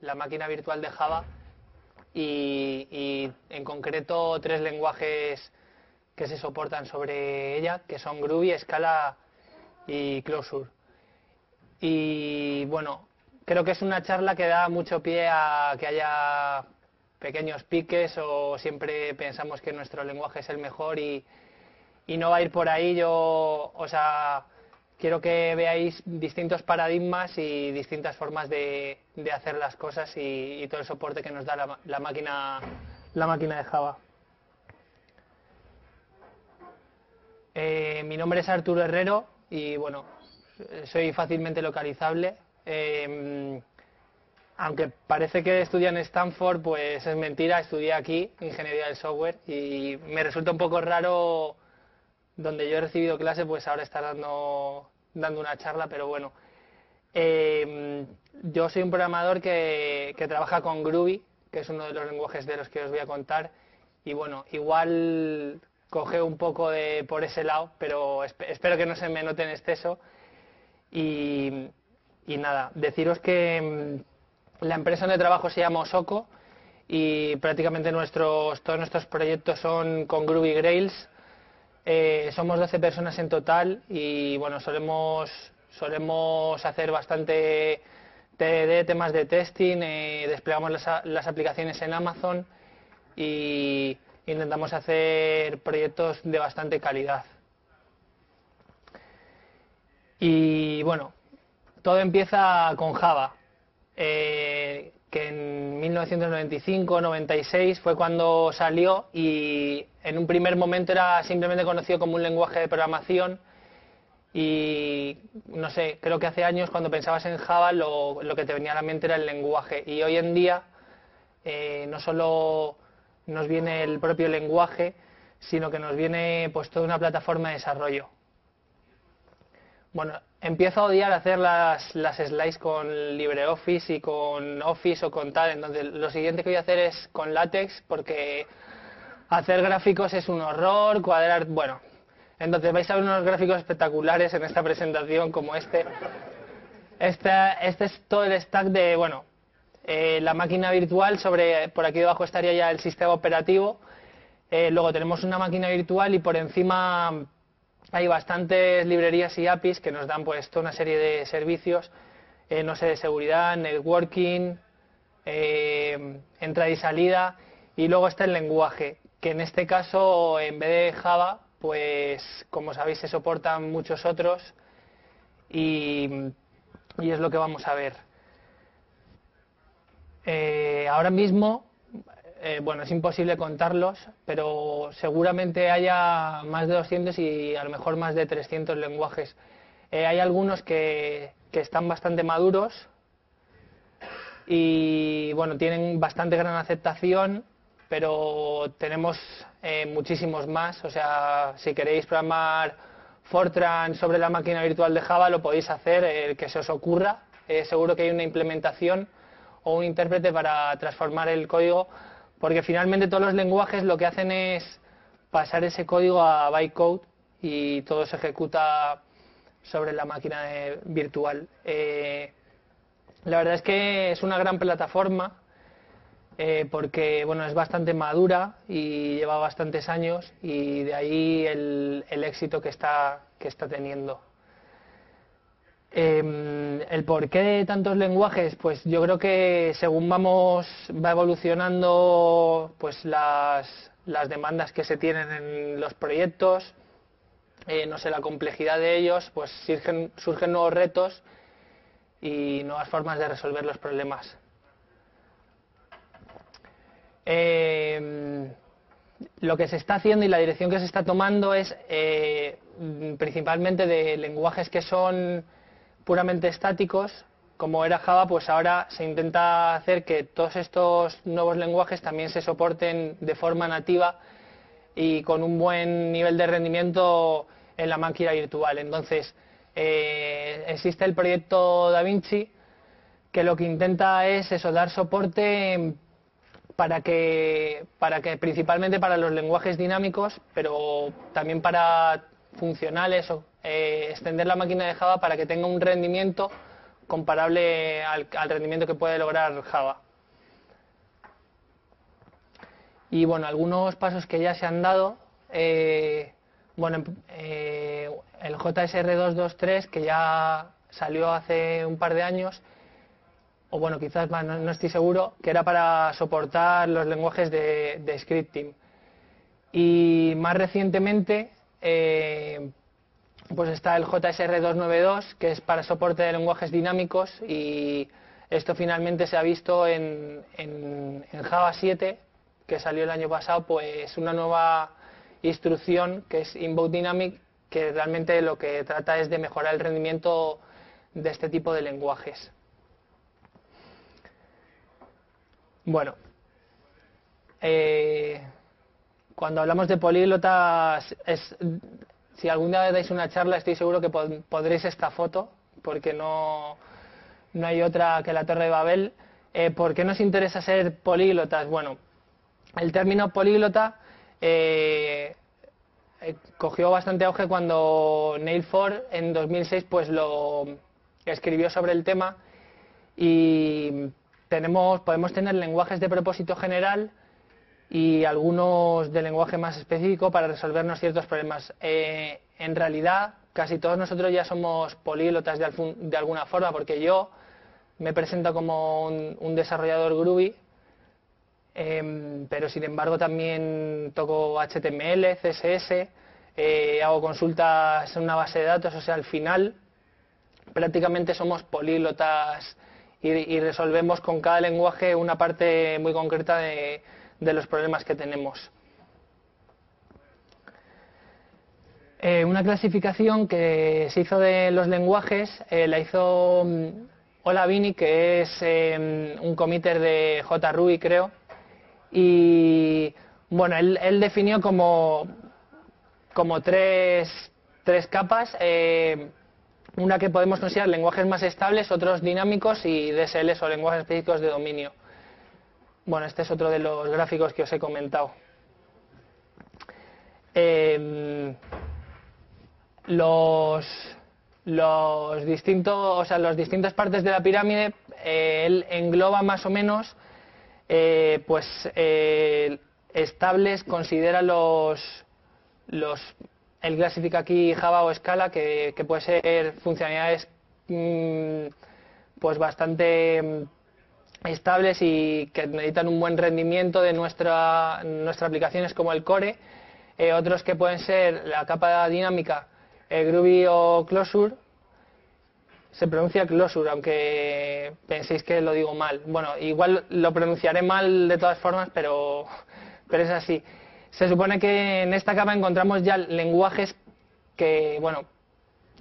la máquina virtual de Java y en concreto 3 lenguajes que se soportan sobre ella, que son Groovy, Scala y Clojure. Y bueno, creo que es una charla que da mucho pie a que haya pequeños piques o siempre pensamos que nuestro lenguaje es el mejor y no va a ir por ahí. Quiero que veáis distintos paradigmas y distintas formas de hacer las cosas y todo el soporte que nos da la máquina de Java. Mi nombre es Arturo Herrero y bueno, soy fácilmente localizable. Aunque parece que estudié en Stanford, pues es mentira, estudié aquí, Ingeniería del Software, y me resulta un poco raro donde yo he recibido clase, pues ahora estar dando una charla, pero bueno. Yo soy un programador que trabaja con Groovy, que es uno de los lenguajes de los que os voy a contar, y bueno, igual coge un poco por ese lado, pero espero que no se me note en exceso. Y nada, deciros que la empresa donde trabajo se llama Osoco y prácticamente todos nuestros proyectos son con Groovy Grails. Somos 12 personas en total y bueno, solemos hacer bastante TDD, temas de testing, desplegamos las aplicaciones en Amazon y intentamos hacer proyectos de bastante calidad. Y bueno, todo empieza con Java, que en 1995-96 fue cuando salió y en un primer momento era simplemente conocido como un lenguaje de programación y no sé, creo que hace años cuando pensabas en Java lo que te venía a la mente era el lenguaje y hoy en día no solo nos viene el propio lenguaje, sino que nos viene pues toda una plataforma de desarrollo. Bueno, empiezo a odiar hacer las slides con LibreOffice y con Office o con tal, entonces lo siguiente que voy a hacer es con LaTeX porque hacer gráficos es un horror, cuadrar, bueno, entonces vais a ver unos gráficos espectaculares en esta presentación como este. Este es todo el stack de, bueno, la máquina virtual, por aquí debajo estaría ya el sistema operativo, luego tenemos una máquina virtual y por encima hay bastantes librerías y APIs que nos dan pues toda una serie de servicios, no sé, de seguridad, networking, entrada y salida, y luego está el lenguaje, que en este caso en vez de Java, pues como sabéis se soportan muchos otros y es lo que vamos a ver. Ahora mismo bueno, es imposible contarlos, pero seguramente haya más de 200 y a lo mejor más de 300 lenguajes. Hay algunos que están bastante maduros y bueno, tienen bastante gran aceptación, pero tenemos muchísimos más. O sea, si queréis programar Fortran sobre la máquina virtual de Java, lo podéis hacer, el que se os ocurra. Seguro que hay una implementación o un intérprete para transformar el código, porque finalmente todos los lenguajes lo que hacen es pasar ese código a bytecode y todo se ejecuta sobre la máquina virtual. La verdad es que es una gran plataforma porque bueno, es bastante madura y lleva bastantes años y de ahí el éxito que está teniendo. El porqué de tantos lenguajes, pues yo creo que según va evolucionando pues las demandas que se tienen en los proyectos, no sé, la complejidad de ellos, pues surgen nuevos retos y nuevas formas de resolver los problemas. Lo que se está haciendo y la dirección que se está tomando es principalmente de lenguajes que son puramente estáticos, como era Java, pues ahora se intenta hacer que todos estos nuevos lenguajes también se soporten de forma nativa y con un buen nivel de rendimiento en la máquina virtual. Entonces, existe el proyecto DaVinci, que lo que intenta es eso, dar soporte para que principalmente para los lenguajes dinámicos, pero también para funcionales, extender la máquina de Java para que tenga un rendimiento comparable al rendimiento que puede lograr Java. Y bueno, algunos pasos que ya se han dado, bueno, el JSR223, que ya salió hace un par de años, o bueno, quizás más, no estoy seguro, que era para soportar los lenguajes de scripting. Y más recientemente, pues está el JSR292, que es para soporte de lenguajes dinámicos, y esto finalmente se ha visto en Java 7, que salió el año pasado, pues una nueva instrucción que es Invoke Dynamic, que realmente lo que trata es de mejorar el rendimiento de este tipo de lenguajes. Bueno, cuando hablamos de políglotas, si algún día dais una charla, estoy seguro que pondréis esta foto, porque no hay otra que la Torre de Babel. ¿Por qué nos interesa ser políglotas? Bueno, el término políglota cogió bastante auge cuando Neil Ford en 2006 pues lo escribió sobre el tema, y podemos tener lenguajes de propósito general y algunos de lenguaje más específico para resolvernos ciertos problemas. En realidad, casi todos nosotros ya somos políglotas de alguna forma, porque yo me presento como un desarrollador Groovy, pero sin embargo también toco HTML, CSS, hago consultas en una base de datos, o sea, al final prácticamente somos políglotas y resolvemos con cada lenguaje una parte muy concreta de los problemas que tenemos. Una clasificación que se hizo de los lenguajes la hizo Ola Vini, que es un committer de JRuby, creo, y bueno, él definió como tres capas, una que podemos considerar lenguajes más estables, otros dinámicos y DSLs o lenguajes específicos de dominio. Bueno, este es otro de los gráficos que os he comentado. Las distintas partes de la pirámide, él engloba más o menos, estables, considera él clasifica aquí Java o Scala, que puede ser funcionalidades pues bastante estables y que necesitan un buen rendimiento de nuestra aplicaciones, como el core. Otros que pueden ser la capa dinámica, Groovy o Closure. Se pronuncia Closure, aunque penséis que lo digo mal. Bueno, igual lo pronunciaré mal de todas formas, pero es así. Se supone que en esta capa encontramos ya lenguajes que, bueno,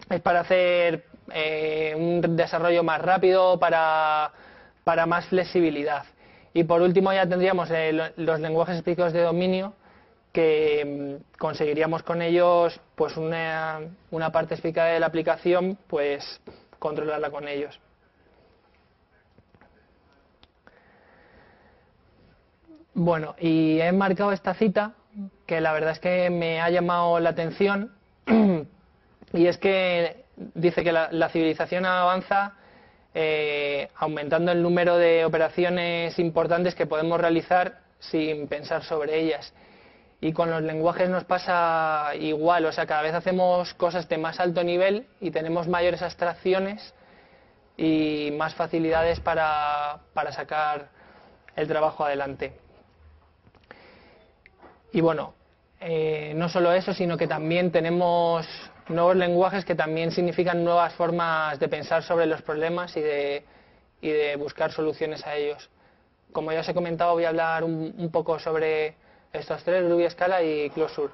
es para hacer un desarrollo más rápido, para más flexibilidad. Y por último ya tendríamos los lenguajes específicos de dominio, que conseguiríamos con ellos pues una parte específica de la aplicación, pues controlarla con ellos. Bueno, y he marcado esta cita, que la verdad es que me ha llamado la atención, y es que dice que la civilización avanza aumentando el número de operaciones importantes que podemos realizar sin pensar sobre ellas. Y con los lenguajes nos pasa igual, o sea, cada vez hacemos cosas de más alto nivel y tenemos mayores abstracciones y más facilidades para sacar el trabajo adelante. Y bueno, no solo eso, sino que también tenemos nuevos lenguajes que también significan nuevas formas de pensar sobre los problemas y de buscar soluciones a ellos. Como ya os he comentado, voy a hablar un poco sobre estos tres: Groovy, Scala y Closure.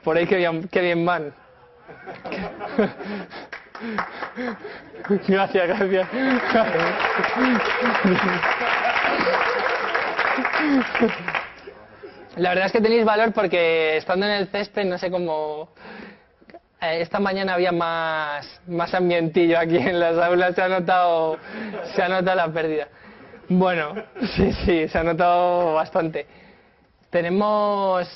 Por ahí qué bien van. Gracias. La verdad es que tenéis valor, porque estando en el césped, no sé cómo... Esta mañana había más ambientillo aquí en las aulas, se ha notado la pérdida. Bueno, sí, se ha notado bastante. Tenemos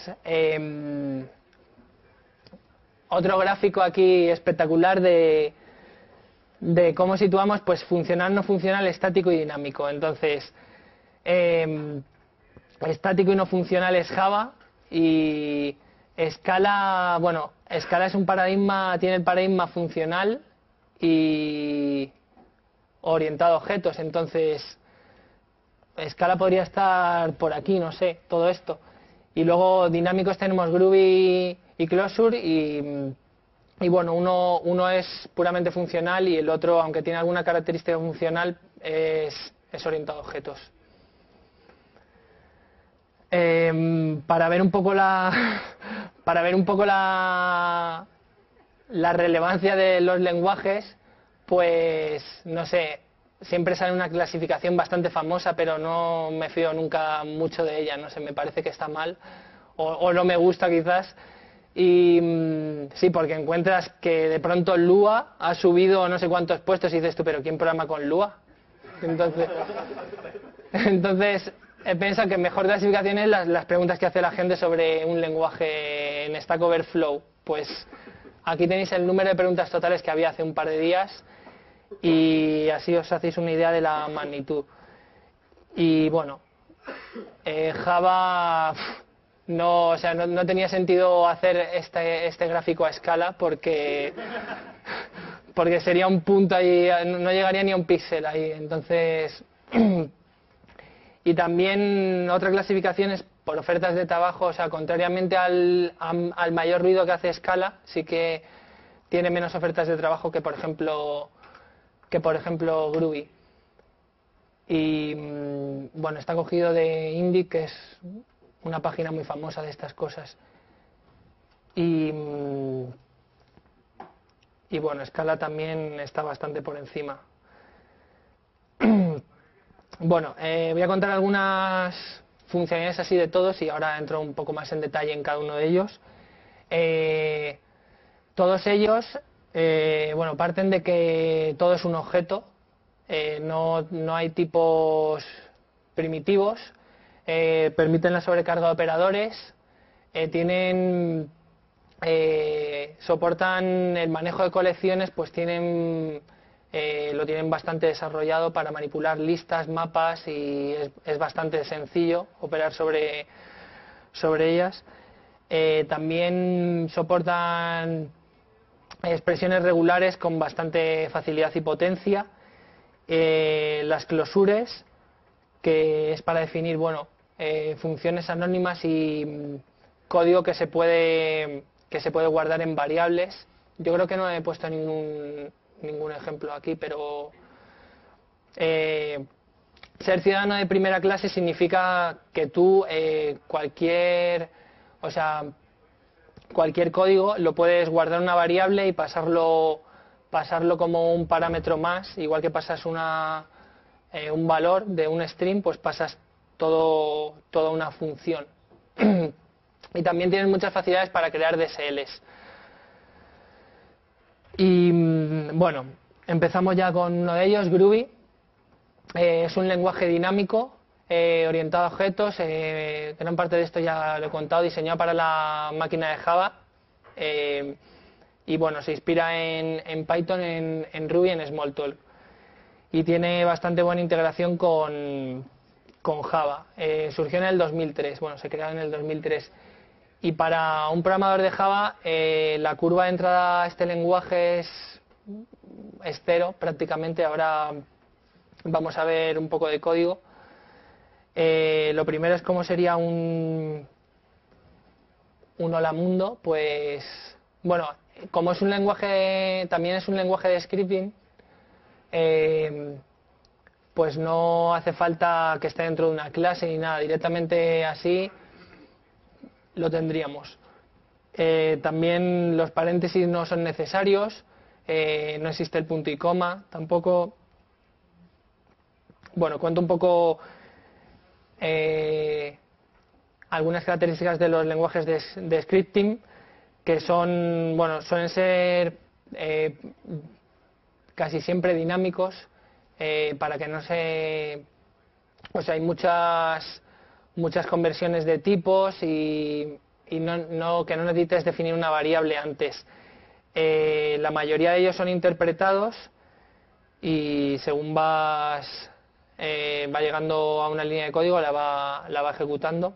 otro gráfico aquí espectacular de cómo situamos pues funcional, no funcional, estático y dinámico. Entonces, estático y no funcional es Java, y Scala, bueno, Scala es un paradigma, tiene el paradigma funcional y orientado a objetos. Entonces, Scala podría estar por aquí, no sé, todo esto. Y luego dinámicos tenemos Groovy y Closure, y bueno, uno es puramente funcional y el otro, aunque tiene alguna característica funcional, es orientado a objetos. Para ver un poco la relevancia de los lenguajes, pues no sé, siempre sale una clasificación bastante famosa, pero no me fío nunca mucho de ella, no sé, me parece que está mal, o no me gusta quizás. Y sí, porque encuentras que de pronto Lua ha subido no sé cuántos puestos y dices tú, pero ¿quién programa con Lua? Entonces he pensado que mejor clasificación es las preguntas que hace la gente sobre un lenguaje en Stack Overflow. Pues aquí tenéis el número de preguntas totales que había hace un par de días y así os hacéis una idea de la magnitud. Y bueno, Java no, o sea, no tenía sentido hacer este gráfico a escala porque sería un punto ahí, no llegaría ni a un píxel ahí. Entonces, y también otra clasificación es por ofertas de trabajo, o sea, contrariamente al mayor ruido que hace Scala, sí que tiene menos ofertas de trabajo que por ejemplo Groovy. Y bueno, está cogido de Indie, que es una página muy famosa de estas cosas. Y bueno, Scala también está bastante por encima. Bueno, voy a contar algunas funcionalidades así de todos y ahora entro un poco más en detalle en cada uno de ellos. Todos ellos, bueno, parten de que todo es un objeto, no hay tipos primitivos, permiten la sobrecarga de operadores, soportan el manejo de colecciones, pues lo tienen bastante desarrollado para manipular listas, mapas, y es bastante sencillo operar sobre ellas. También soportan expresiones regulares con bastante facilidad y potencia. Las closures, que es para definir, bueno, funciones anónimas y código que se puede guardar en variables. Yo creo que no he puesto ningún ejemplo aquí, pero ser ciudadano de primera clase significa que tú cualquier código lo puedes guardar en una variable y pasarlo como un parámetro más, igual que pasas un valor de un string, pues pasas toda una función. Y también tienes muchas facilidades para crear DSLs. Y bueno, empezamos ya con uno de ellos, Groovy. Es un lenguaje dinámico, orientado a objetos, gran parte de esto ya lo he contado, diseñado para la máquina de Java, y bueno, se inspira en Python, en Ruby, en Smalltalk, y tiene bastante buena integración con Java. Surgió en el 2003, bueno, se creó en el 2003, y para un programador de Java la curva de entrada a este lenguaje es cero prácticamente. Ahora vamos a ver un poco de código. Lo primero es cómo sería un hola mundo. Pues bueno, como es un lenguaje, también es un lenguaje de scripting, pues no hace falta que esté dentro de una clase ni nada, directamente así lo tendríamos. También los paréntesis no son necesarios, no existe el punto y coma tampoco. Bueno, cuento un poco algunas características de los lenguajes de scripting, que suelen ser casi siempre dinámicos, para que no se... O sea, hay muchas conversiones de tipos y y que no necesites definir una variable antes. La mayoría de ellos son interpretados y según va llegando a una línea de código la va ejecutando,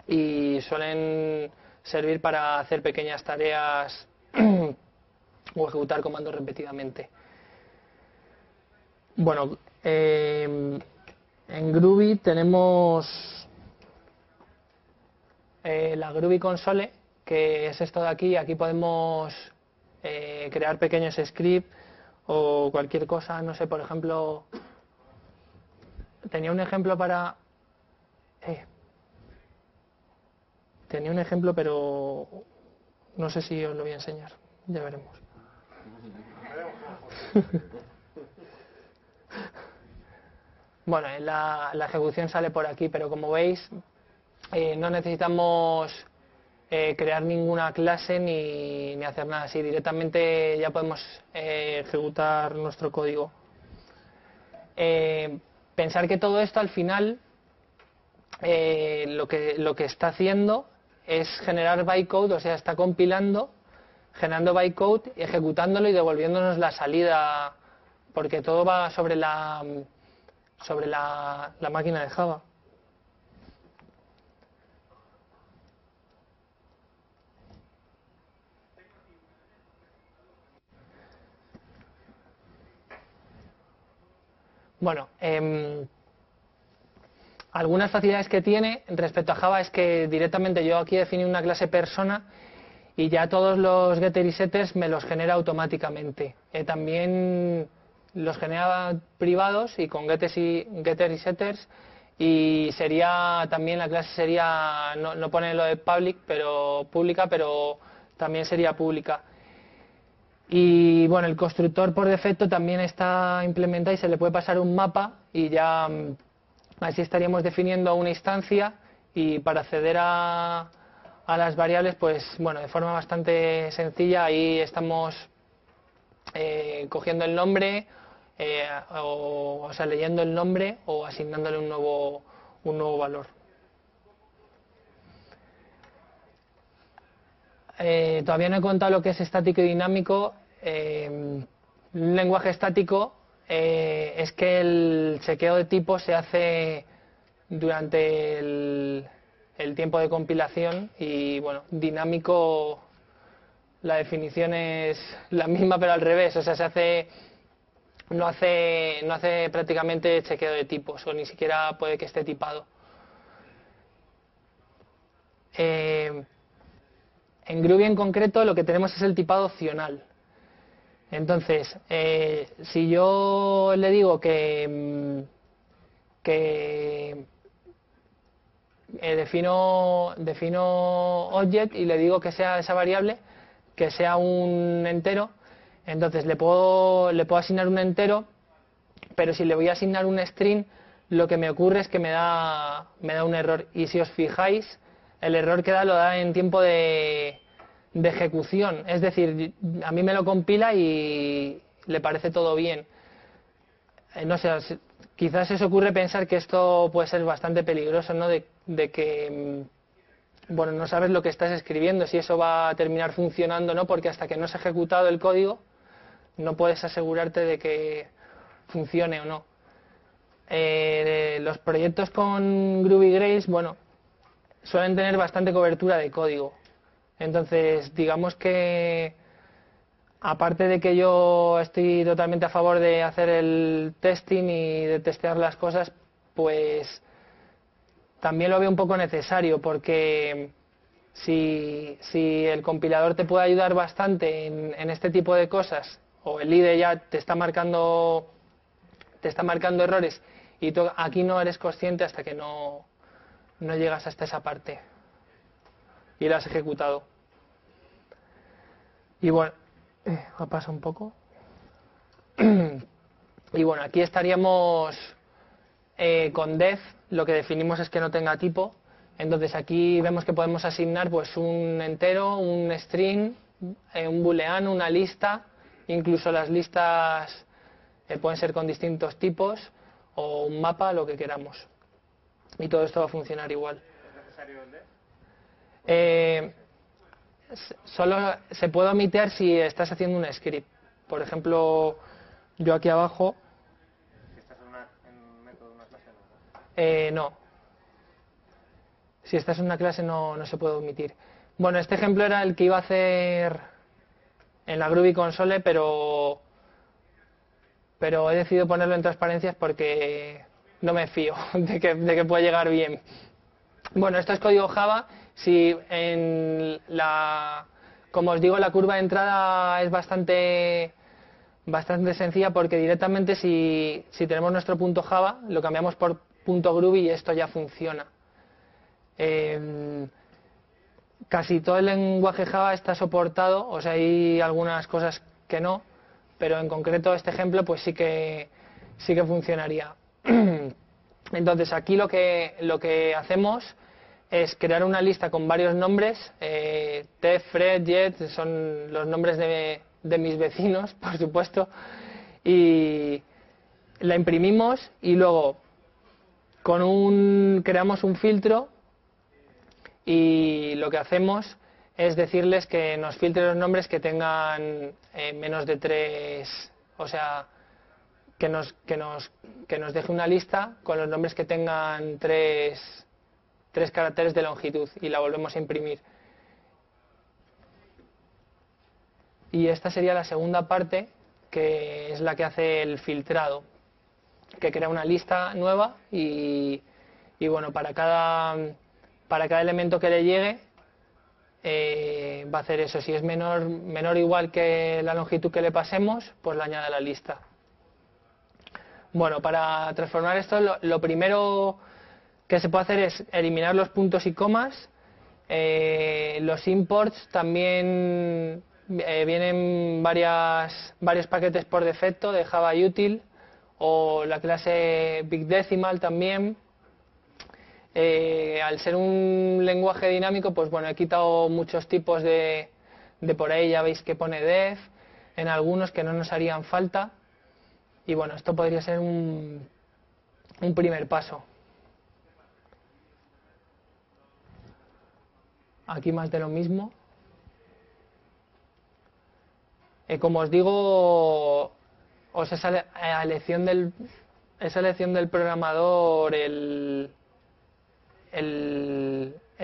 y suelen servir para hacer pequeñas tareas o ejecutar comandos repetidamente. Bueno, en Groovy tenemos la Groovy Console, que es esto de aquí. Aquí podemos crear pequeños scripts o cualquier cosa. No sé, por ejemplo, tenía un ejemplo pero no sé si os lo voy a enseñar, ya veremos. Bueno, la ejecución sale por aquí, pero como veis no necesitamos crear ninguna clase ni hacer nada así. Directamente ya podemos ejecutar nuestro código. Pensar que todo esto al final lo que está haciendo es generar bytecode, o sea, está compilando, generando bytecode, ejecutándolo y devolviéndonos la salida, porque todo va sobre la máquina de Java. Bueno, algunas facilidades que tiene respecto a Java es que directamente yo aquí definí una clase persona y ya todos los getter y setters me los genera automáticamente. También los genera privados y con getter y setters, y sería también la clase sería, no pone lo de pública, pero también sería pública. Y bueno, el constructor por defecto también está implementado y se le puede pasar un mapa y ya así estaríamos definiendo una instancia, y para acceder a las variables, pues bueno, de forma bastante sencilla, ahí estamos cogiendo el nombre, o sea, leyendo el nombre o asignándole un nuevo valor. Todavía no he contado lo que es estático y dinámico. Un lenguaje estático es que el chequeo de tipo se hace durante el tiempo de compilación, y bueno, dinámico, la definición es la misma pero al revés, o sea, no hace prácticamente chequeo de tipos, o ni siquiera puede que esté tipado. En Groovy en concreto lo que tenemos es el tipado opcional. Entonces, si yo le digo que defino object y le digo que sea esa variable, que sea un entero, entonces le puedo asignar un entero, pero si le voy a asignar un string, lo que me ocurre es que me da un error. Y si os fijáis, el error que lo da en tiempo de ejecución, es decir, a mí me lo compila y le parece todo bien. No sé, quizás se os ocurre pensar que esto puede ser bastante peligroso, ¿no? De que, bueno, no sabes lo que estás escribiendo, si eso va a terminar funcionando o no, porque hasta que no se ha ejecutado el código no puedes asegurarte de que funcione o no. Los proyectos con Groovy Grails, bueno, suelen tener bastante cobertura de código. Entonces, digamos que, aparte de que yo estoy totalmente a favor de hacer el testing y de testear las cosas, pues también lo veo un poco necesario, porque si el compilador te puede ayudar bastante en este tipo de cosas, o el IDE ya te está marcando errores, y tú aquí no eres consciente hasta que no llegas hasta esa parte y lo has ejecutado. Y bueno, pasa un poco. Y bueno, aquí estaríamos con def. Lo que definimos es que no tenga tipo. Entonces aquí vemos que podemos asignar pues un entero, un string, un booleano, una lista. Incluso las listas pueden ser con distintos tipos, o un mapa, lo que queramos. Y todo esto va a funcionar igual. ¿Es necesario el def? Solo se puede omitir si estás haciendo un script. Por ejemplo, yo aquí abajo... Si estás en un método de una clase, no. Si estás en una clase no se puede omitir. Bueno, este ejemplo era el que iba a hacer en la Groovy Console, pero he decidido ponerlo en transparencias porque no me fío de que pueda llegar bien. Bueno, esto es código Java. Si como os digo, la curva de entrada es bastante sencilla, porque directamente si tenemos nuestro punto Java, lo cambiamos por punto Groovy y esto ya funciona. Casi todo el lenguaje Java está soportado, o sea, hay algunas cosas que no, pero en concreto este ejemplo pues sí que funcionaría. Entonces aquí lo que hacemos es crear una lista con varios nombres. Tef, Fred, Jet son los nombres de mis vecinos, por supuesto, y la imprimimos y luego creamos un filtro, y lo que hacemos es decirles que nos filtre los nombres que tengan menos de 3, o sea, que nos deje una lista con los nombres que tengan 3 caracteres de longitud, y la volvemos a imprimir. Y esta sería la segunda parte, que es la que hace el filtrado, que crea una lista nueva y bueno, para cada elemento que le llegue va a hacer eso. Si es menor o igual que la longitud que le pasemos, pues la añade a la lista. Bueno, para transformar esto, lo primero que se puede hacer es eliminar los puntos y comas. Los imports también vienen varios paquetes por defecto de Java Util, o la clase Big Decimal también. Al ser un lenguaje dinámico, pues bueno, he quitado muchos tipos de por ahí, ya veis que pone def en algunos que no nos harían falta, y bueno, esto podría ser un primer paso. Aquí más de lo mismo. Como os digo, esa elección del programador el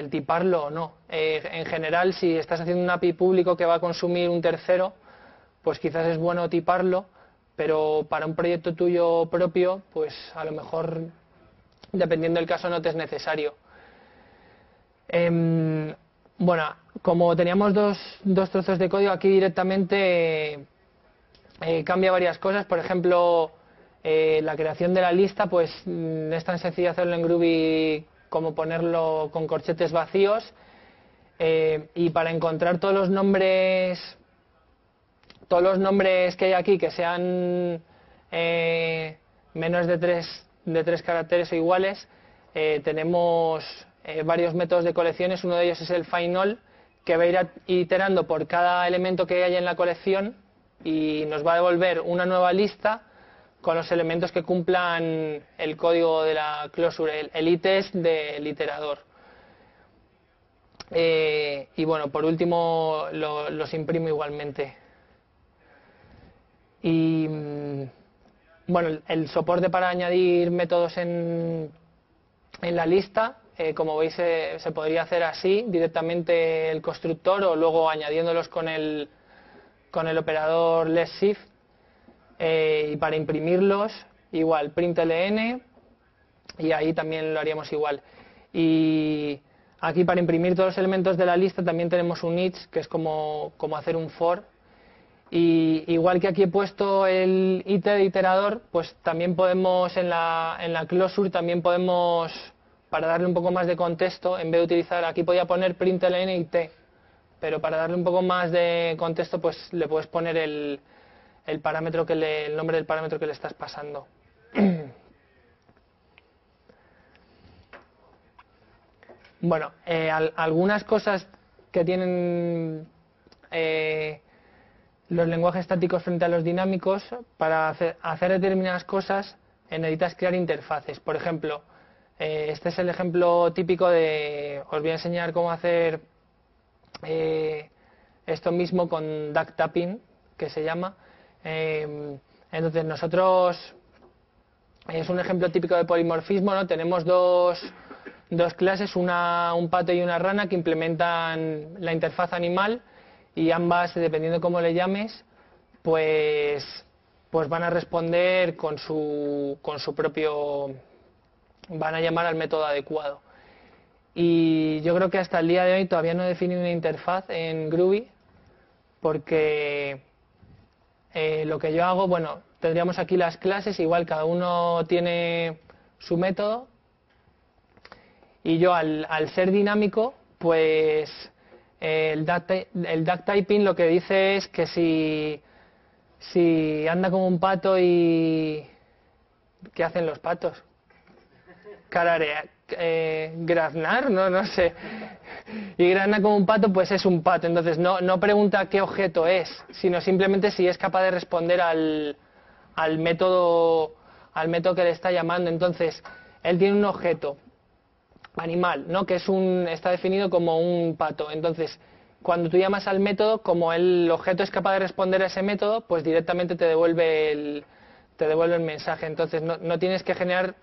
tiparlo o no. En general, si estás haciendo un API público que va a consumir un tercero, pues quizás es bueno tiparlo, pero para un proyecto tuyo propio, pues a lo mejor, dependiendo del caso, no te es necesario. Bueno, como teníamos dos trozos de código, aquí directamente cambia varias cosas. Por ejemplo, la creación de la lista, pues es tan sencillo hacerlo en Groovy como ponerlo con corchetes vacíos, y para encontrar todos los nombres que hay aquí que sean menos de 3 caracteres o iguales, tenemos varios métodos de colecciones. Uno de ellos es el find_all, que va a ir iterando por cada elemento que haya en la colección y nos va a devolver una nueva lista con los elementos que cumplan el código de la closure, el itest del iterador. Y bueno, por último los imprimo igualmente. Y bueno, el soporte para añadir métodos en la lista, como veis, se podría hacer así, directamente el constructor, o luego añadiéndolos con el operador less_shift. Y para imprimirlos, igual, println, y ahí también lo haríamos igual. Y aquí, para imprimir todos los elementos de la lista, también tenemos un each, que es como hacer un for. Y igual que aquí he puesto el iterador, pues también podemos en la closure, también podemos, para darle un poco más de contexto, en vez de utilizar, aquí podía poner println y t, pero para darle un poco más de contexto, pues le puedes poner el nombre del parámetro que le estás pasando. Bueno, algunas cosas que tienen los lenguajes estáticos frente a los dinámicos: para hacer determinadas cosas necesitas crear interfaces. Por ejemplo, Este es el ejemplo típico de, os voy a enseñar cómo hacer esto mismo con duck tapping, que se llama. Entonces nosotros, es un ejemplo típico de polimorfismo, ¿no? Tenemos dos clases, un pato y una rana, que implementan la interfaz animal, y ambas, dependiendo de cómo le llames, pues van a responder con su propio, van a llamar al método adecuado. Y yo creo que hasta el día de hoy todavía no he definido una interfaz en Groovy, porque lo que yo hago, bueno, tendríamos aquí las clases, igual cada uno tiene su método, y yo al ser dinámico, pues el duck typing lo que dice es que si anda como un pato y... ¿Qué hacen los patos? Cararear, graznar, no sé. Y grazna como un pato, pues es un pato. Entonces no pregunta qué objeto es, sino simplemente si es capaz de responder al método que le está llamando. Entonces, él tiene un objeto animal, ¿no? Que está definido como un pato. Entonces, cuando tú llamas al método, como el objeto es capaz de responder a ese método, pues directamente te devuelve el mensaje. Entonces no tienes que generar,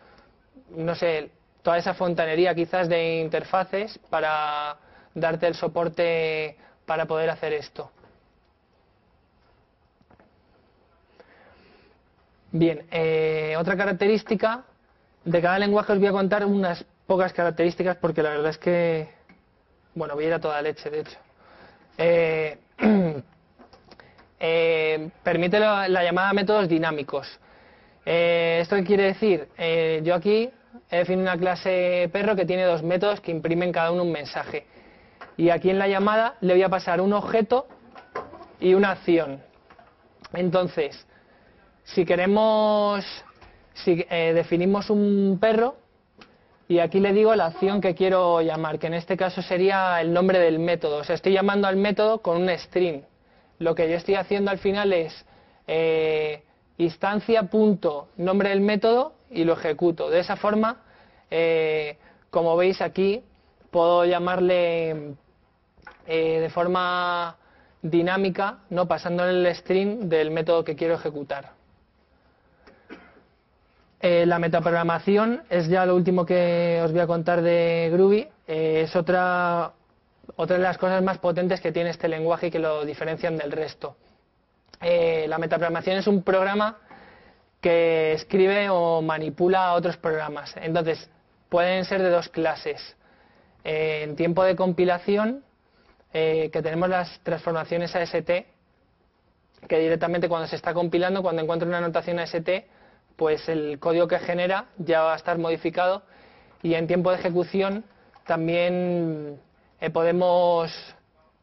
no sé, toda esa fontanería quizás de interfaces para darte el soporte para poder hacer esto. Bien, otra característica de cada lenguaje, os voy a contar unas pocas características, porque la verdad es que, bueno, voy a ir a toda leche, de hecho. Permite la llamada a métodos dinámicos. ¿Esto qué quiere decir? Yo aquí he definido una clase perro que tiene dos métodos que imprimen cada uno un mensaje. Y aquí en la llamada le voy a pasar un objeto y una acción. Entonces, si definimos un perro, y aquí le digo la acción que quiero llamar, que en este caso sería el nombre del método. O sea, estoy llamando al método con un string. Lo que yo estoy haciendo al final es instancia.nombre del método y lo ejecuto. De esa forma, como veis aquí, puedo llamarle de forma dinámica, ¿no? Pasándole el string del método que quiero ejecutar. La metaprogramación es ya lo último que os voy a contar de Groovy. Es otra de las cosas más potentes que tiene este lenguaje y que lo diferencian del resto. La metaprogramación es un programa que escribe o manipula a otros programas. Entonces, pueden ser de dos clases. En tiempo de compilación, que tenemos las transformaciones AST, que directamente cuando se está compilando, cuando encuentra una notación AST, pues el código que genera ya va a estar modificado. Y en tiempo de ejecución también podemos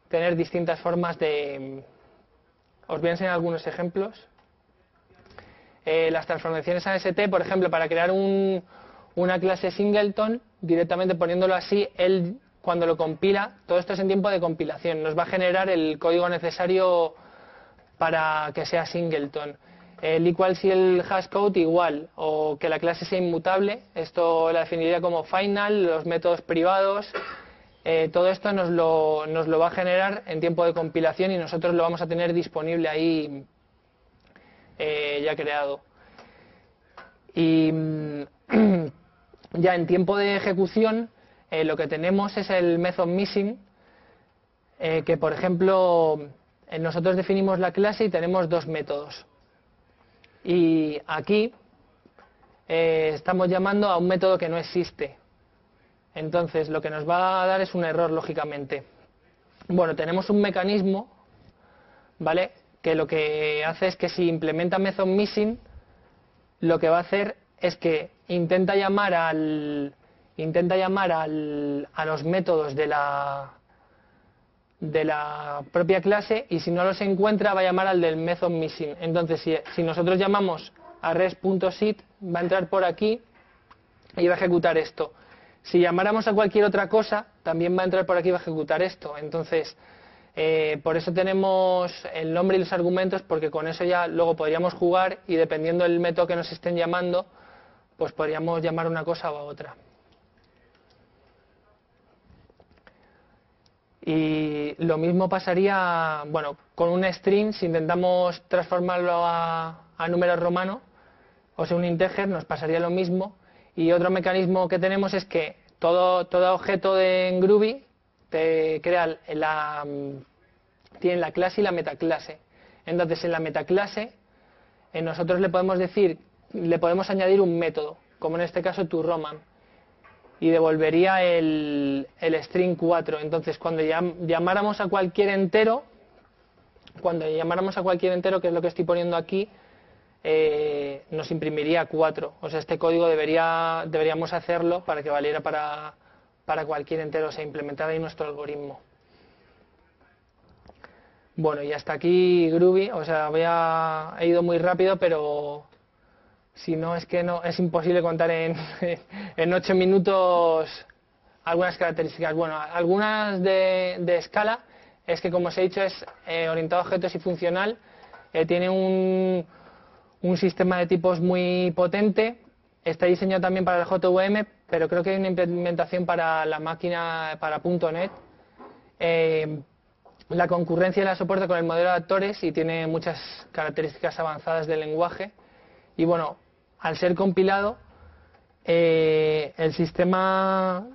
tener distintas formas de... Os voy a enseñar algunos ejemplos. Las transformaciones AST, por ejemplo, para crear una clase singleton, directamente poniéndolo así, él cuando lo compila, todo esto es en tiempo de compilación, nos va a generar el código necesario para que sea singleton. El equal si el hashcode igual, o que la clase sea inmutable, esto la definiría como final, los métodos privados, todo esto nos lo va a generar en tiempo de compilación y nosotros lo vamos a tener disponible ahí ya creado. Y ya en tiempo de ejecución lo que tenemos es el method missing, que por ejemplo nosotros definimos la clase y tenemos dos métodos. Y aquí estamos llamando a un método que no existe. Entonces lo que nos va a dar es un error, lógicamente. Bueno, tenemos un mecanismo, ¿vale?, que lo que hace es que si implementa method missing, lo que va a hacer es que intenta llamar a los métodos de la propia clase, y si no los encuentra va a llamar al del method missing. Entonces si nosotros llamamos a res.sit, va a entrar por aquí y va a ejecutar esto. Si llamáramos a cualquier otra cosa, también va a entrar por aquí y va a ejecutar esto. Entonces por eso tenemos el nombre y los argumentos, porque con eso ya luego podríamos jugar y dependiendo del método que nos estén llamando, pues podríamos llamar una cosa o a otra. Y lo mismo pasaría, bueno, con un string, si intentamos transformarlo a números romanos, o sea, un integer, nos pasaría lo mismo. Y otro mecanismo que tenemos es que todo objeto en Groovy te crea tiene la clase y la metaclase. Entonces, en la metaclase, nosotros le podemos añadir un método, como en este caso toRoman, y devolvería el string 4. Entonces, cuando llamáramos a cualquier entero, que es lo que estoy poniendo aquí, nos imprimiría 4. O sea, este código deberíamos hacerlo para que valiera para cualquier entero, o sea, implementar ahí nuestro algoritmo. Bueno, y hasta aquí Groovy. O sea, he ido muy rápido, pero si no, es que no es imposible contar en 8 minutos algunas características. Bueno, algunas de Scala es que, como os he dicho, es orientado a objetos y funcional. Tiene un sistema de tipos muy potente. Está diseñado también para el JVM, pero creo que hay una implementación para la máquina, para .NET. La concurrencia la soporta con el modelo de actores y tiene muchas características avanzadas del lenguaje. Y bueno, al ser compilado, el sistema,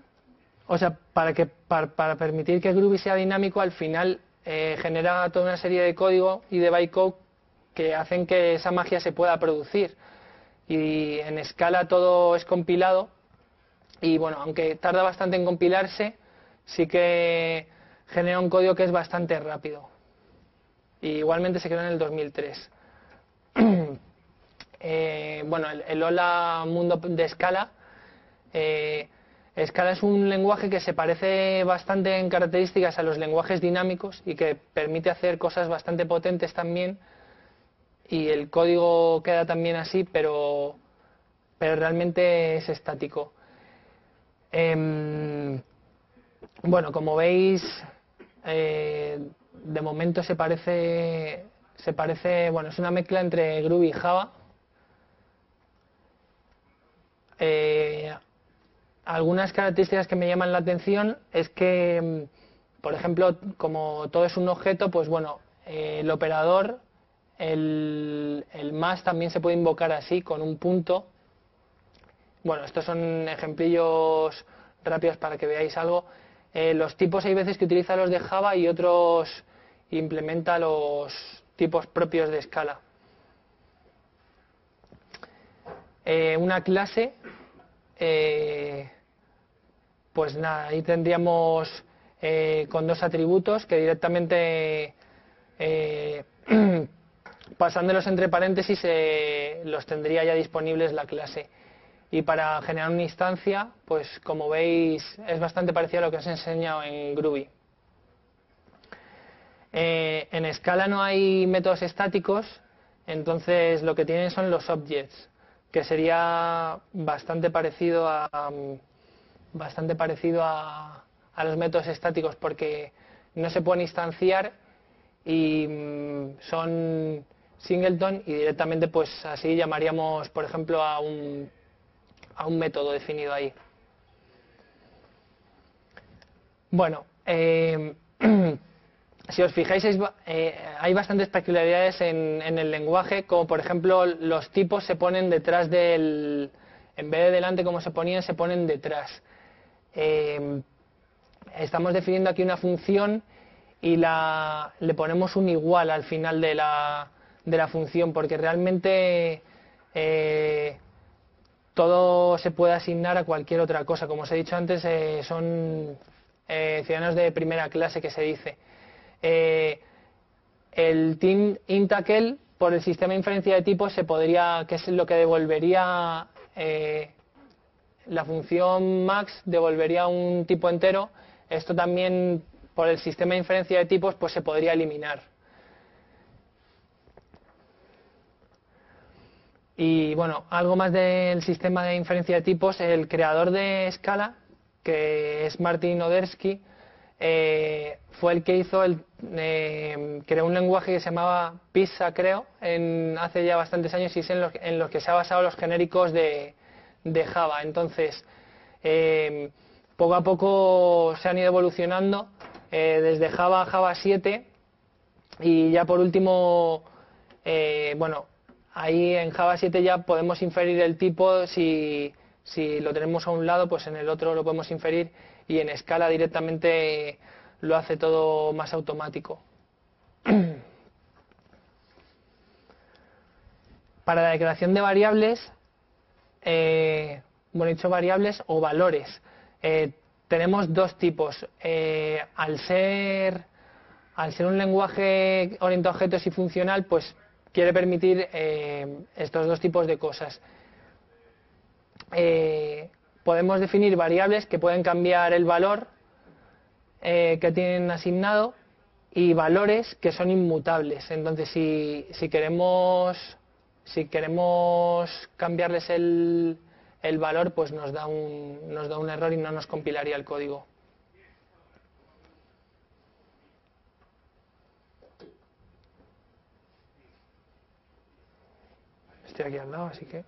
o sea, para permitir que Groovy sea dinámico, al final genera toda una serie de código y de bytecode que hacen que esa magia se pueda producir. Y en Scala todo es compilado y bueno, aunque tarda bastante en compilarse, sí que genera un código que es bastante rápido. Y igualmente se creó en el 2003. Bueno, el hola mundo de Scala. Scala es un lenguaje que se parece bastante en características a los lenguajes dinámicos y que permite hacer cosas bastante potentes también. Y el código queda también así, pero realmente es estático. Bueno, como veis, de momento se parece, bueno, es una mezcla entre Groovy y Java. Algunas características que me llaman la atención es que, por ejemplo, como todo es un objeto, pues bueno, el operador, el más también se puede invocar así, con un punto. Bueno, estos son ejemplillos rápidos para que veáis algo. Los tipos hay veces que utiliza los de Java y otros implementa los tipos propios de Scala. Una clase, pues nada, ahí tendríamos con dos atributos que directamente pasándolos entre paréntesis los tendría ya disponibles la clase. Y para generar una instancia, pues como veis es bastante parecido a lo que os he enseñado en Groovy. En Scala no hay métodos estáticos, entonces lo que tienen son los objects, que sería bastante parecido a los métodos estáticos, porque no se pueden instanciar y son singleton, y directamente pues así llamaríamos, por ejemplo, a un método definido ahí. Bueno, si os fijáis, hay bastantes peculiaridades en el lenguaje, como por ejemplo los tipos se ponen detrás en vez de delante como se ponían, se ponen detrás. Estamos definiendo aquí una función y le ponemos un igual al final de la función, porque realmente todo se puede asignar a cualquier otra cosa. Como os he dicho antes, son ciudadanos de primera clase, que se dice. El int_aquel, por el sistema de inferencia de tipos, que es lo que devolvería la función max, devolvería un tipo entero. Esto también, por el sistema de inferencia de tipos, pues se podría eliminar. Y bueno, algo más del sistema de inferencia de tipos. El creador de Scala, que es Martin Odersky, fue el que creó un lenguaje que se llamaba Pisa, creo, hace ya bastantes años, y es en los que se ha basado los genéricos de Java. Entonces, poco a poco se han ido evolucionando desde Java a Java 7 y ya por último, bueno, ahí en Java 7 ya podemos inferir el tipo, si lo tenemos a un lado, pues en el otro lo podemos inferir y en Scala directamente lo hace todo más automático. Para la declaración de variables, bueno, he dicho variables o valores. Tenemos dos tipos. Al ser un lenguaje orientado a objetos y funcional, pues quiere permitir estos dos tipos de cosas. Podemos definir variables que pueden cambiar el valor que tienen asignado y valores que son inmutables. Entonces, si queremos cambiarles el valor, pues nos da un error y no nos compilaría el código. Estoy aquí al lado, así que...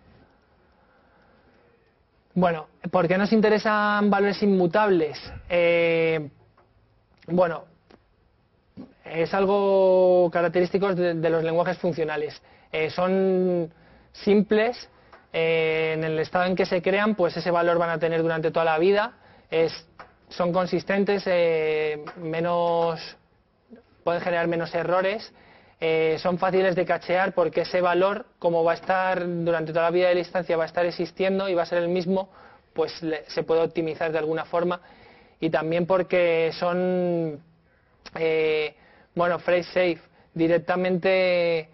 Bueno, ¿por qué nos interesan valores inmutables? Bueno, es algo característico de los lenguajes funcionales. Son simples, en el estado en que se crean, pues ese valor van a tener durante toda la vida. Son consistentes, pueden generar menos errores. Son fáciles de cachear porque ese valor, como va a estar durante toda la vida de la instancia, va a estar existiendo y va a ser el mismo, pues se puede optimizar de alguna forma. Y también porque son, bueno, phrase safe. Directamente,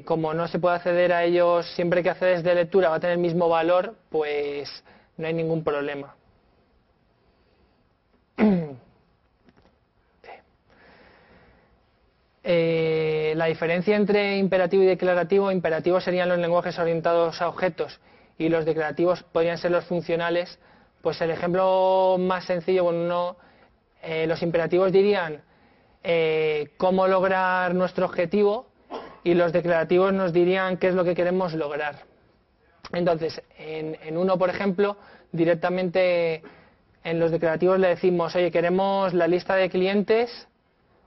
como no se puede acceder a ellos, siempre que accedes de lectura va a tener el mismo valor, pues no hay ningún problema. La diferencia entre imperativo y declarativo: imperativos serían los lenguajes orientados a objetos y los declarativos podrían ser los funcionales. Pues el ejemplo más sencillo, bueno, los imperativos dirían cómo lograr nuestro objetivo y los declarativos nos dirían qué es lo que queremos lograr. Entonces, en uno, por ejemplo, directamente en los declarativos le decimos: oye, queremos la lista de clientes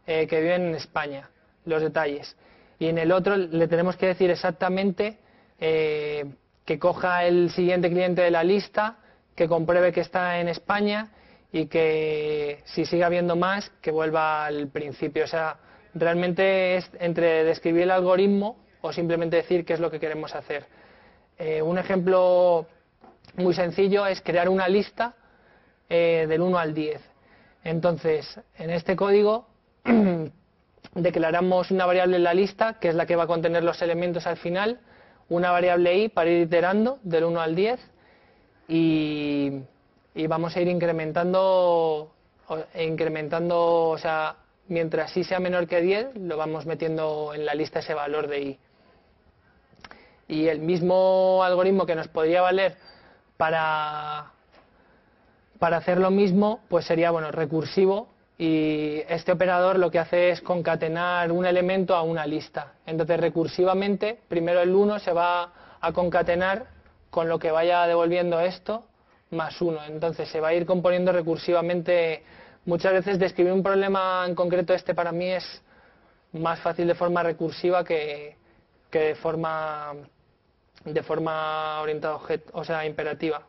que viven en España, los detalles. Y en el otro le tenemos que decir exactamente que coja el siguiente cliente de la lista, que compruebe que está en España y que si sigue habiendo más, que vuelva al principio. O sea, realmente es entre describir el algoritmo o simplemente decir qué es lo que queremos hacer. Un ejemplo muy sencillo es crear una lista del 1 al 10. Entonces, en este código declaramos una variable en la lista, que es la que va a contener los elementos al final, una variable i para ir iterando del 1 al 10 y vamos a ir incrementando, o sea, mientras i sea menor que 10, lo vamos metiendo en la lista ese valor de i. Y el mismo algoritmo que nos podría valer para hacer lo mismo, pues sería, bueno, recursivo, y este operador lo que hace es concatenar un elemento a una lista. Entonces, recursivamente, primero el 1 se va a concatenar con lo que vaya devolviendo esto, más 1. Entonces, se va a ir componiendo recursivamente. Muchas veces describir un problema en concreto, para mí es más fácil de forma recursiva que de forma orientada a objeto, o sea, imperativa.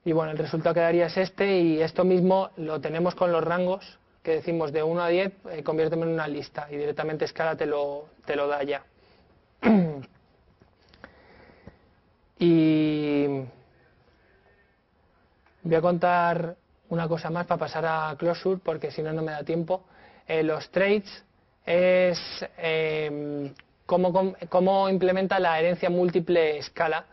Y bueno, el resultado que daría es y esto mismo lo tenemos con los rangos, que decimos de 1 a 10, conviérteme en una lista, y directamente Scala te lo da ya. Y voy a contar una cosa más para pasar a Closure, porque si no, no me da tiempo. Los traits es cómo implementa la herencia múltiple Scala.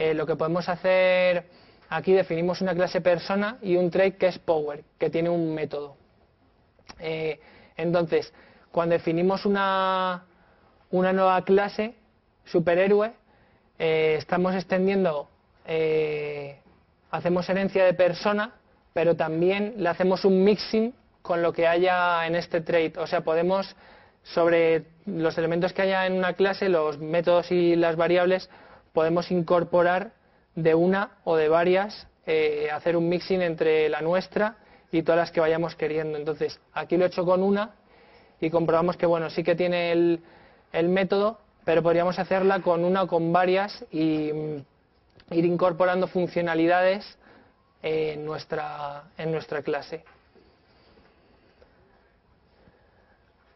Lo que podemos hacer... Aquí definimos una clase persona y un trait que es power, que tiene un método. Entonces, cuando definimos una nueva clase, superhéroe, estamos extendiendo, hacemos herencia de persona, pero también le hacemos un mixing con lo que haya en este trait. O sea, podemos, sobre los elementos que haya en una clase, los métodos y las variables, podemos incorporar de una o de varias, hacer un mixing entre la nuestra y todas las que vayamos queriendo. Entonces, aquí lo he hecho con una y comprobamos que, bueno, sí que tiene el método, pero podríamos hacerla con una o con varias y ir incorporando funcionalidades en nuestra clase.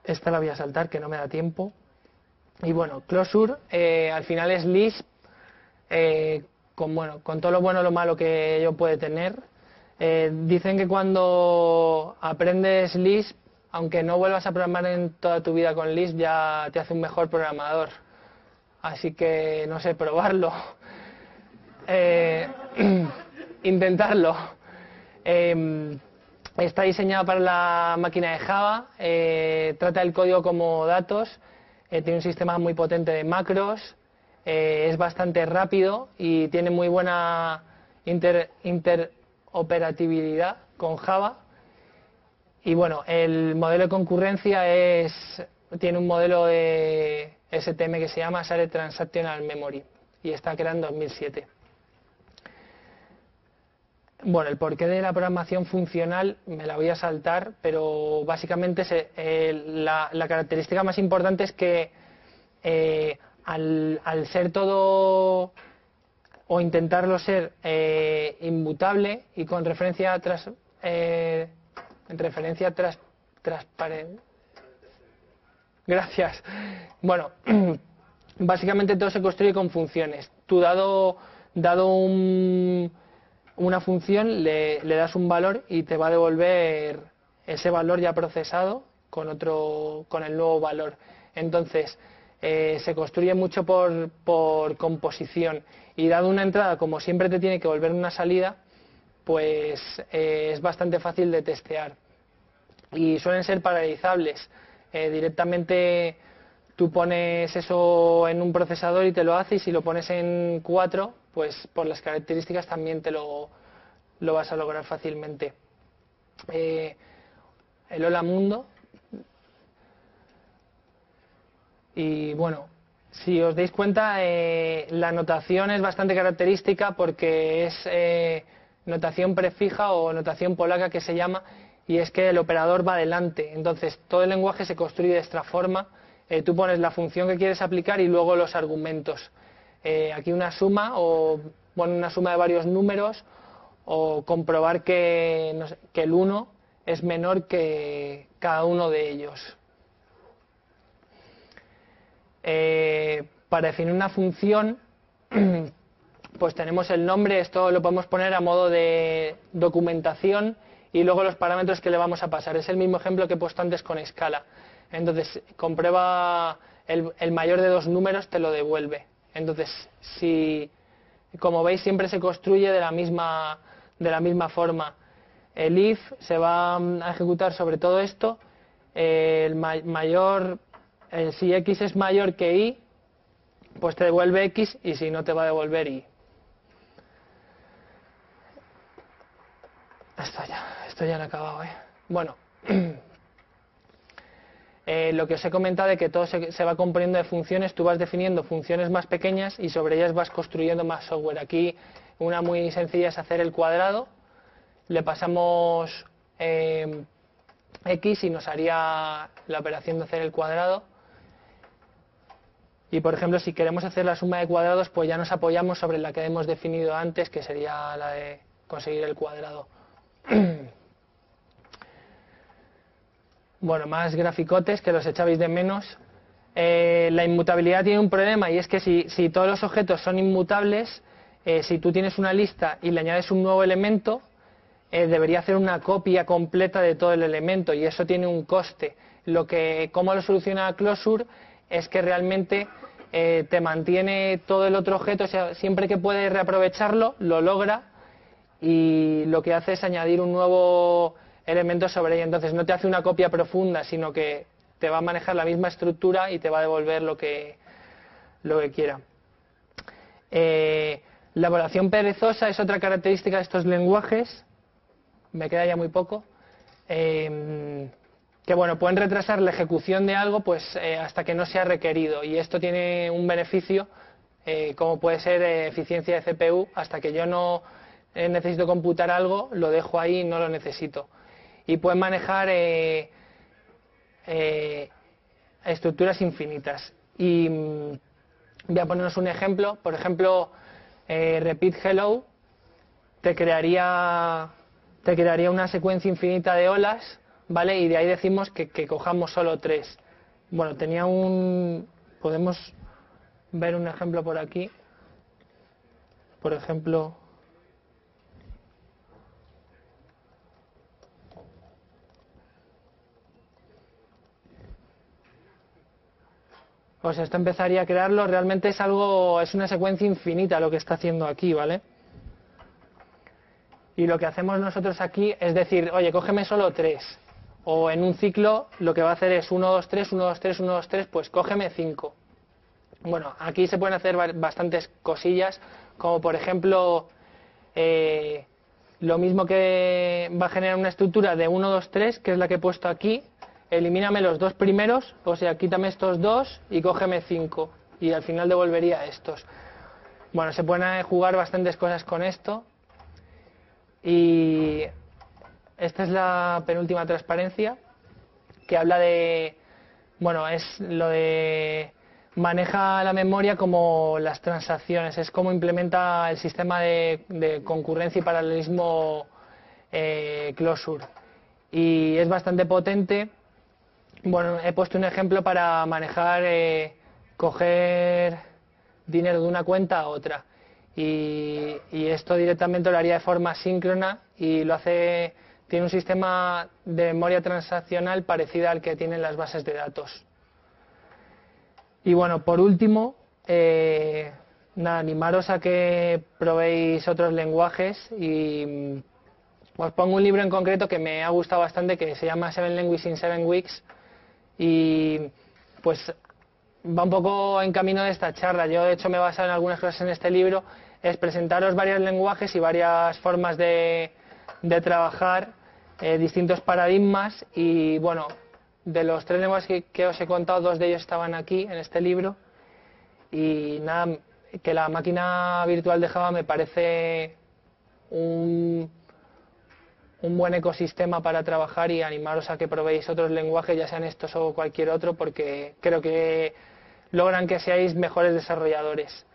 Esta la voy a saltar, que no me da tiempo. Y bueno, Closure al final es Lisp, con todo lo bueno y lo malo que ello puede tener. Dicen que cuando aprendes Lisp, aunque no vuelvas a programar en toda tu vida con Lisp, ya te hace un mejor programador. Así que, no sé, probarlo. Intentarlo. Está diseñado para la máquina de Java, trata el código como datos, tiene un sistema muy potente de macros, es bastante rápido y tiene muy buena interoperabilidad con Java. Y bueno, el modelo de concurrencia tiene un modelo de STM que se llama Shared Transactional Memory y está creado en 2007. Bueno, el porqué de la programación funcional me la voy a saltar, pero básicamente la característica más importante es que al ser todo o intentarlo ser inmutable y con referencia transparente. Gracias. Bueno, básicamente todo se construye con funciones. Tú dado una función le das un valor y te va a devolver ese valor ya procesado con el nuevo valor. Entonces se construye mucho por composición y dado una entrada, como siempre te tiene que volver una salida, pues es bastante fácil de testear y suelen ser paralelizables. Directamente tú pones eso en un procesador y te lo hace, y si lo pones en 4, pues por las características también te lo vas a lograr fácilmente. El Hola Mundo. Y bueno, si os dais cuenta, la notación es bastante característica porque es notación prefija o notación polaca que se llama, y es que el operador va adelante. Entonces todo el lenguaje se construye de esta forma. Tú pones la función que quieres aplicar y luego los argumentos. Aquí una suma una suma de varios números, o comprobar que el 1 es menor que cada uno de ellos. Para definir una función, pues tenemos el nombre. Esto lo podemos poner a modo de documentación, y luego los parámetros que le vamos a pasar. Es el mismo ejemplo que he puesto antes con escala. Entonces, comprueba el mayor de dos números, te lo devuelve. Entonces, como veis, siempre se construye de la misma forma. El if se va a ejecutar sobre todo esto. Si x es mayor que y, pues te devuelve x, y si no, te va a devolver y. Esto ya lo he acabado, Bueno, lo que os he comentado de que todo se va componiendo de funciones. Tú vas definiendo funciones más pequeñas y sobre ellas vas construyendo más software. Aquí una muy sencilla es hacer el cuadrado. Le pasamos x y nos haría la operación de hacer el cuadrado. Y por ejemplo, si queremos hacer la suma de cuadrados, pues ya nos apoyamos sobre la que hemos definido antes, que sería la de conseguir el cuadrado. Bueno, más graficotes que los echabais de menos. La inmutabilidad tiene un problema, y es que si todos los objetos son inmutables, si tú tienes una lista y le añades un nuevo elemento, debería hacer una copia completa de todo el elemento, y eso tiene un coste. Cómo lo soluciona Closure es que realmente te mantiene todo el otro objeto, o sea, siempre que puede reaprovecharlo, lo logra, y lo que hace es añadir un nuevo elemento sobre ella. Entonces no te hace una copia profunda, sino que te va a manejar la misma estructura y te va a devolver lo que quiera. La evaluación perezosa es otra característica de estos lenguajes. Me queda ya muy poco. Que bueno, pueden retrasar la ejecución de algo hasta que no sea requerido, y esto tiene un beneficio, como puede ser eficiencia de CPU. Hasta que yo no necesito computar algo, lo dejo ahí y no lo necesito. y pueden manejar estructuras infinitas. Y voy a poneros un ejemplo. Por ejemplo, repeat hello te crearía una secuencia infinita de olas, ¿vale? Y de ahí decimos que cojamos solo 3. Bueno, podemos ver un ejemplo por aquí. Por ejemplo, o sea, esto empezaría a crearlo. Realmente es una secuencia infinita lo que está haciendo aquí, ¿vale? Y lo que hacemos nosotros aquí es decir, oye, cógeme solo 3. O en un ciclo lo que va a hacer es 1, 2, 3, 1, 2, 3, 1, 2, 3, pues cógeme 5. Bueno, aquí se pueden hacer bastantes cosillas, como por ejemplo, lo mismo que va a generar una estructura de 1, 2, 3, que es la que he puesto aquí. Elimíname los 2 primeros, o sea, quítame estos 2 y cógeme 5. Y al final devolvería estos. Bueno, se pueden jugar bastantes cosas con esto. Y esta es la penúltima transparencia, que habla de, bueno, es lo de maneja la memoria como las transacciones, es como implementa el sistema de concurrencia y paralelismo Closure. Y es bastante potente. Bueno, he puesto un ejemplo para manejar, coger dinero de una cuenta a otra. Y esto directamente lo haría de forma síncrona y tiene un sistema de memoria transaccional parecida al que tienen las bases de datos. Y bueno, por último, nada, animaros a que probéis otros lenguajes y os pongo un libro en concreto que me ha gustado bastante que se llama 7 Languages in 7 Weeks y pues va un poco en camino de esta charla. Yo de hecho me he basado en algunas cosas en este libro, es presentaros varios lenguajes y varias formas de trabajar, distintos paradigmas y bueno, de los 3 lenguajes que os he contado, 2 de ellos estaban aquí en este libro y nada, que la máquina virtual de Java me parece un buen ecosistema para trabajar y animaros a que probéis otros lenguajes, ya sean estos o cualquier otro, porque creo que logran que seáis mejores desarrolladores.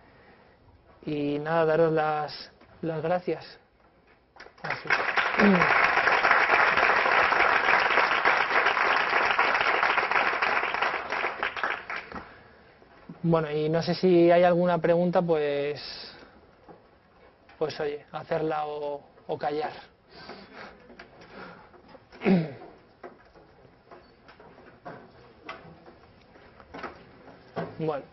Y nada, daros las gracias. Así. Bueno, y no sé si hay alguna pregunta, pues oye, hacerla o callar. Bueno.